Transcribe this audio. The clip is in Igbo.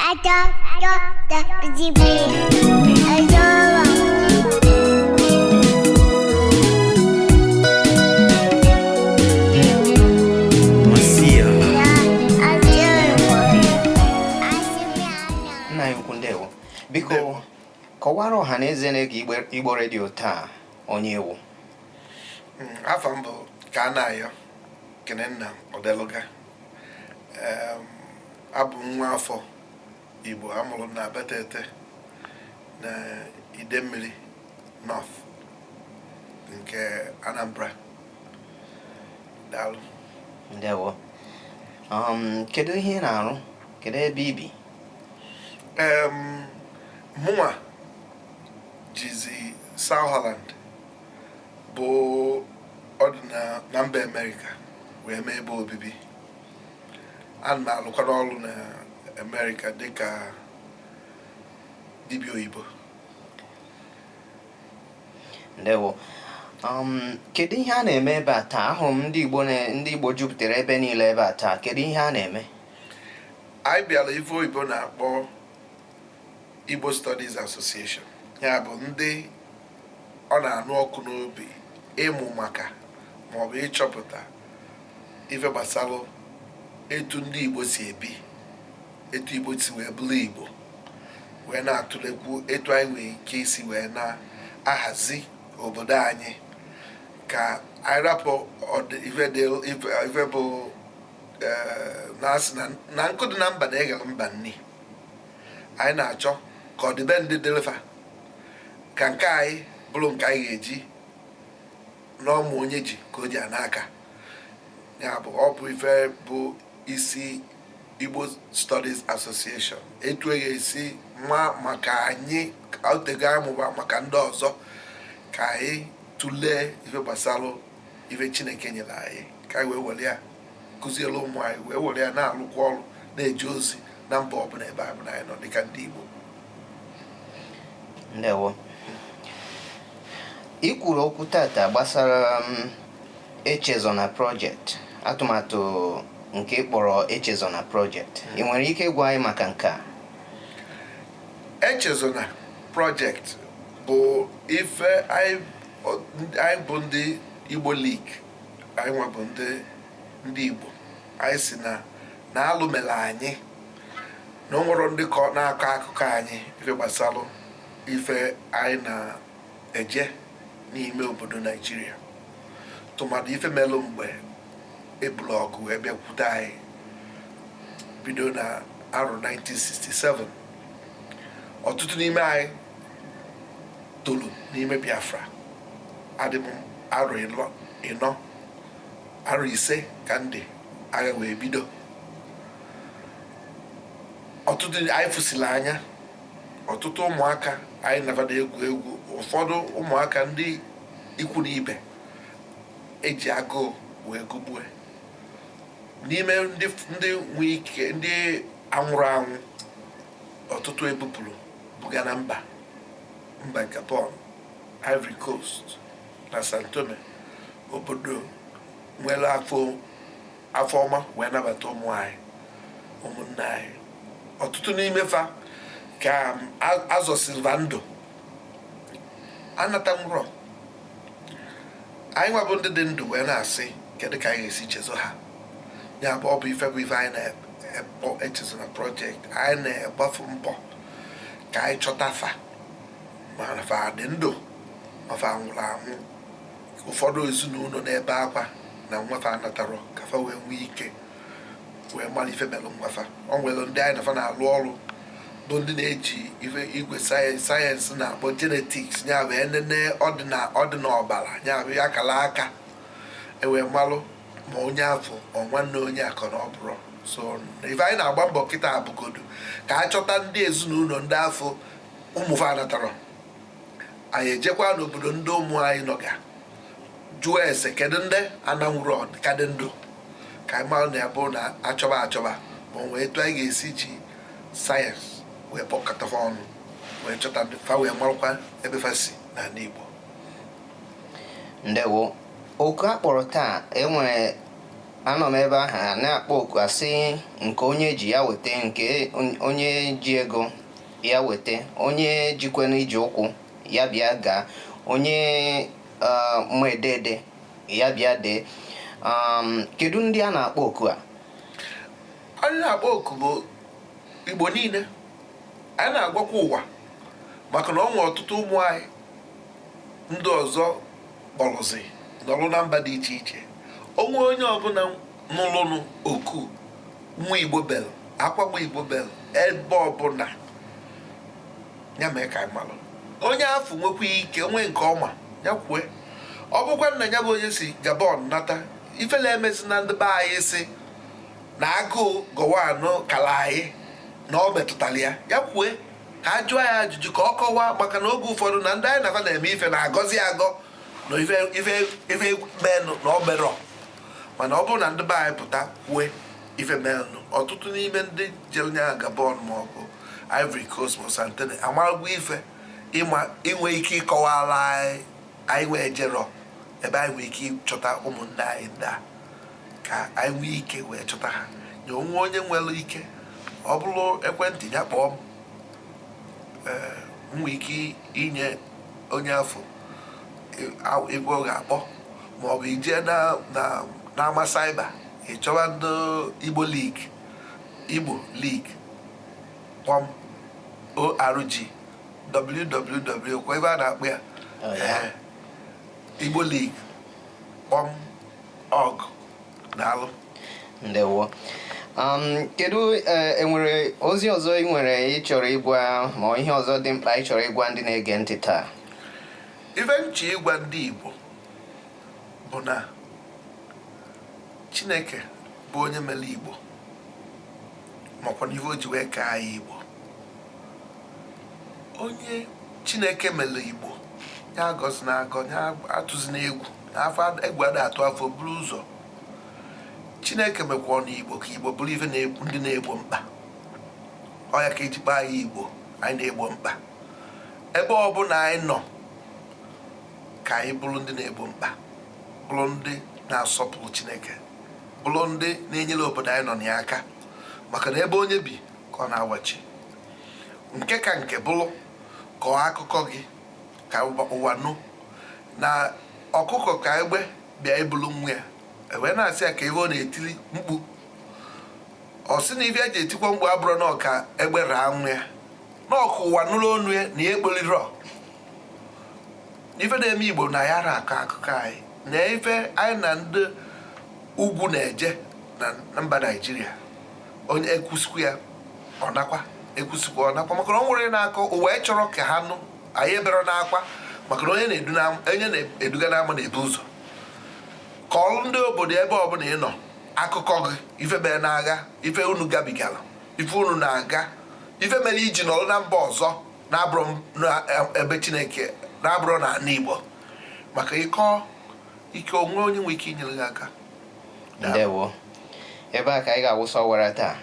Biko kọwara ọha na eze na-ege Igbo redio taa onye ewu. Afọ m bụ Kanayo Kenenna Odeluga. Abụ nwa afọ Igbo amụrụ na Betete na Idemmili North nke Anambra. Daalụ. Ndewo. Kedu ihe ị na-arụ? Kedu ebe ị bi? Mụnwa jizi South Holland bụ ọdịna na mba America wee mee ebe obibi. Ana m alụkwara ọrụ na America dịka dibịa oyibo. Ndewo. Kedu ihe a na-eme ebe a taa? Ahụrụ m ndị Igbo jupụtara ebe niile ebe a taa. Kedu ihe a na-eme? Anyị bịara ife oyibo na-akpọ Igbo Studies Association. Ya bụ ndị ọ na-anụ ọkụ n'obi ịmụ maka maọbụ ịchọpụta ife gbasara etu ndị Igbo si ebi, etu Igbo si wee bụrụ Igbo, wee na-atụlekwu etu anyị nwere ike isi wee na-ahazi obodo anyị ka anyị rapụ ife bụ na-asị na nkụ dị na mba na-eghere mba nni. Anyị na-achọ ka ọdịbendị dịrịfa ka nke anyị bụrụ nke anyị ga-eji n'ọmụ onye ji ka o ji n'aka. Ya bụ ọ bụ ife bụ isi Igbo Studies Association. Etu e ga-esi nwa maka anyị otego amụba maka ndị ọzọ ka anyị tụlee ife gbasara ife Chineke nyere anyị ka anyị wee were ya kụziere ụmụ anyị wee were ya na-alụkwa ọrụ na-eje ozi na mba ọbụla ebe anyị bụ anyị nọ dịka ndị Igbo. Ndewo. I kwuru okwu tata gbasara Echezona Project, atụmatụ nke kpọrọ Echezona Project. Ị nwere ike ịgwa anyị maka nke a? Echezona Project bụ ife anyị bụ ndị Igbo League, anyị nwa bụ ndị Igbo. Anyị si na alụ mere anyị na o nwere ndị na-akọ akụkọ anyị ife gbasara ife anyị na-eje n'ime obodo Naijiria, tụmadụ ife melụ mgbe ebulu ọgụ wee bịakwute anyị bido na arọ 1967. Ọtụtụ n'ime anyị tolu n'ime Biafra. Adị m arọ ịnọ arọ ise ka ndị agha wee bido. Ọtụtụ anyị fụsịrị anya, ọtụtụ ụmụaka anyị nabata egwu. Ụfọdụ ụmụaka ndị ikwu na ibe eji agụụ wee gụgbue. N'ime ndị nwee ike ndị anwụrụ anwụ, ọtụtụ ebupụrụ buga na mba Gabon, Ivory Coast na Sao Tome, obodo nwere afọ ọma wee nabata ụmụ anyị, ụmụnne anyị. Ọtụtụ n'ime fa ka azọ Silvando anata nwụrọ. Anyị nwabụ ndị dị ndụ wee na-asị kedu ka anyị ga-esi chezo ha. Ya bụ ọ bụ ife anyị na-ekpọ Echezona Project. Anyị na-agbafu mbọ ka anyị chọta fa, ma fa dị ndụ ma fa nwụrụ anwụ. Ụfọdụ ezinụlọ n'ebe akwa na nwafa anatarọ ka fa wee nwee ike wee mara ife melụ nwafa. O nwere ndị anyị na fa na-alụ ọrụ bụ ndị na-eji ife igwe sayensị na-akpọ genetics, ya bụ enene ọdịnọbara, ya bụ akara aka ewee malụ ma onye afọ ọ nwanne onye akọ na ọ bụrụ. So ife anyị na-agba mbọ kịta abụgodu ka a chọta ndị ezinụlọ ndị afọ ụmụfa anatarọ. Anyị ejekwa n'obodo ndị ụmụ anyị nọga jụọ ese kedu ndị ananwụrụ ọdịkadị ndụ ka anyị mara na ya bụ na achọba ma nwee etu anyị ga-esi ji sayensị wee kpọkọtafa ọnụ wee chọta ndị fa wee marụkwa ebe fa si n'ala Igbo. Ndewo. Oku a kpọrọ taa enwere anọ m ebe ahụ na-akpọ oku asị nke onye ji ya weta, nke onye ji ego ya weta, onye jikwana iji ụkwụ ya bịa gaa, onye ma edede ya bịa dee. Kedu ndị a na-akpọ oku a? Anyị na-akpọ oku bụ Igbo niile. Anyị na-agwakwa ụwa maka na ọ nwere ọtụtụ ụmụ anyị ndị ọzọ kpọrọzi nọrụ na mba dị iche iche. Onwe onye ọbụla nụlụnụ oku nwa Igbo bel, akwagbo Igbo bel, ebe ọbụla ya mee ka anyị malụ. Onye afọ nwekwa ike onwe nke ọma ya kwue. Ọ bụkwa nna ya bụ onye si Gabon nata, ifele emezi na ndị be anyị si na agụụ gọwanụ kala anyị na ọ metụtara ya kwue ka a jụọ ya ajụjụ ka ọ kọwaa, maka na oge ụfọdụ na ndị anyị nakwa na-eme ife na-agọzi agọ na ife menụ na ọ merọ. Mana ọ bụrụ na ndị be anyị pụta kwue ife menụ, ọtụtụ n'ime ndị jere nya Gabon maọbụ Ivory Coast ma Santene amaragwo ife inwe ike ịkọwara anyị nwee jerọ ebe anyị nwee ike ịchọta ụmụnne anyị ndị a, ka anyị nwee ike wee chọta ha. Nye onwe onye nwere ike, ọ bụrụ ekwentị ya kpọọ m, nwee ike inye onye afọ ego ọ ga-akpọ, maọbụ ije n'ama saiba ịchọwa ndị Igbo League kpọm org www kwa ebe a na-akpọ ya Igbo League kpọm org. Daalụ. Ndewo. Kedu enwere ozi ọzọ ị nwere ịchọrọ ịgwa, ma ihe ọzọ dị mkpa ịchọrọ ịgwa ndị na-ege ntị taa? Ife nchi ịgwa ndị Igbo bụ na Chineke bụ onye mere Igbo, makwa n'ife o ji wee ka anyị Igbo. Onye Chineke mere Igbo ya agọzi na agọ, ya atụzi na egwu, na afọ egwu ada atụ afọ buru ụzọ. Chineke mekwa na Igbo ka Igbo bụrụ ife ndị na-egbo mkpa. Ọ ya ka eji kpaa anyị Igbo, anyị na-egbo mkpa. Ebe ọbụla anyị nọ ka anyị bụrụ ndị na-egbo mkpa, bụrụ ndị na-asọpụrụ Chineke, bụrụ ndị na-enyere obodo anyị nọ n'aka, maka na ebe onye bi ka ọ na-awachi. Nke ka nke bụrụ kọọ akụkọ gị ka ụwa nụ na ọkụkọ ka egbe bịa ibulu nwa ya, ewee na-asị ya ka ebe ọ na-etili mkpu. Ọ sị na ife eji etikwa mgbe abụrụ na ọka egbe raa nwa ya, na ọkụ ụwa nụrụ onu ya na ya ekpolirọ. Ife na-eme Igbo na ya ra akọ akụkọ anyị na ife anyị na ndị ugwu na-eje na mba Naijiria. Onye ekwusikwu ya ọnakwa, ekwusikwa ọnakwa, maka na ọ nwere na-akọ ụwa chọrọ ka ha nụ anyị ebere n'akwa, maka na onye na-eduga n'ama na-ebu ụzọ. Ka ọrụ ndị obodo ebe ọbụla ị nọ akụkọ gị, ife mere n'agha, ife unu gabigara, ife unu na-aga, ife mere iji nọrọ na mba ọzọ na-abụrụ ebe Chineke, na-abụrụ na ana Igbo, maka ịkọ ike onwe onye nwere ike inyere gị aka. Ndewo. Ebe a ka anyị ga-awụsa ọwara taa.